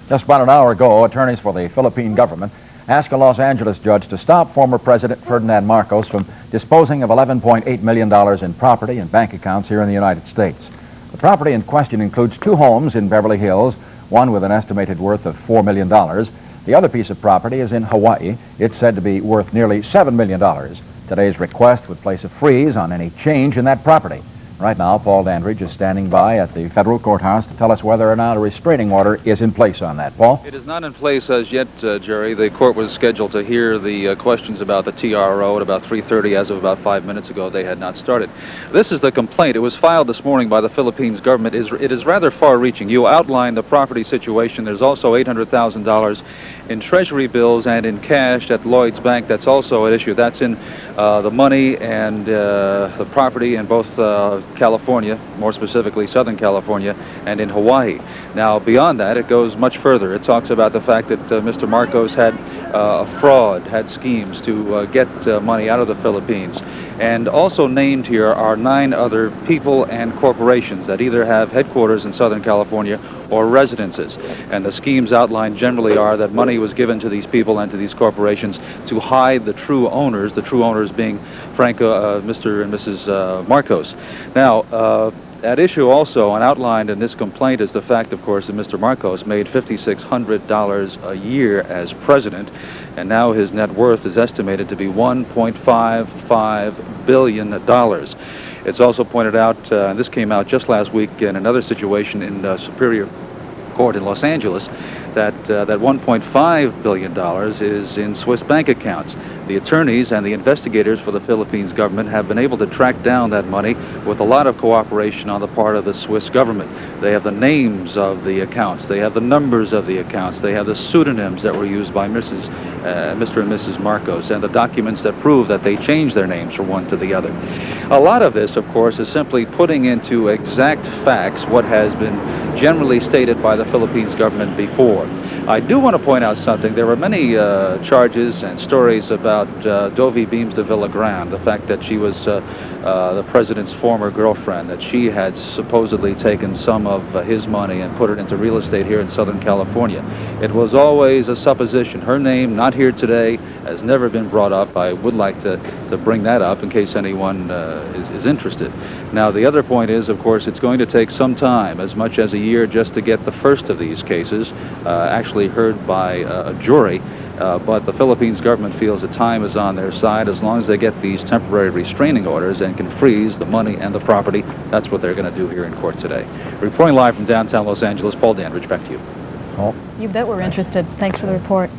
Just about an hour ago, attorneys for the Philippine government asked a Los Angeles judge to stop former President Ferdinand Marcos from disposing of $11.8 million in property and bank accounts here in the United States. The property in question includes 2 homes in Beverly Hills, one with an estimated worth of $4 million. The other piece of property is in Hawaii. It's said to be worth nearly $7 million. Today's request would place a freeze on any change in that property. Right now, Paul Dandridge is standing by at the federal courthouse to tell us whether or not a restraining order is in place on that. Paul? It is not in place as yet, Jerry. The court was scheduled to hear the questions about the TRO at about 3:30. As of about 5 minutes ago, they had not started. This is the complaint. It was filed this morning by the Philippines government. It is rather far-reaching. You outlined the property situation. There's also $800,000 in treasury bills and in cash at Lloyd's Bank. That's also at issue. That's in the money and the property in both California, more specifically Southern California, and in Hawaii. Now, beyond that, it goes much further. It talks about the fact that Mr. Marcos had fraud, had schemes to get money out of the Philippines. And also named here are 9 other people and corporations that either have headquarters in Southern California or residences. And the schemes outlined generally are that money was given to these people and to these corporations to hide the true owners being Mr. and Mrs. Marcos. Now, at issue also and outlined in this complaint is the fact, of course, that Mr. Marcos made $5,600 a year as president, and now his net worth is estimated to be $1.55 billion. It's also pointed out, and this came out just last week in another situation in Superior Court in Los Angeles, that $1.5 billion is in Swiss bank accounts. The attorneys and the investigators for the Philippines government have been able to track down that money with a lot of cooperation on the part of the Swiss government. They have the names of the accounts, they have the numbers of the accounts, they have the pseudonyms that were used by Mr. and Mrs. Marcos, and the documents that prove that they changed their names from one to the other. A lot of this, of course, is simply putting into exact facts what has been generally stated by the Philippines government before. I do want to point out something. There were many charges and stories about Dovie Beams de Villagrán, the fact that she was the president's former girlfriend, that she had supposedly taken some of his money and put it into real estate here in Southern California. It was always a supposition. Her name, not here today, has never been brought up. I would like to bring that up in case anyone is interested. Now, the other point is, of course, it's going to take some time, as much as a year, just to get the first of these cases actually heard by a jury. But the Philippines government feels that time is on their side. As long as they get these temporary restraining orders and can freeze the money and the property, that's what they're going to do here in court today. Reporting live from downtown Los Angeles, Paul Dandridge, back to you. You bet we're interested. Thanks for the report.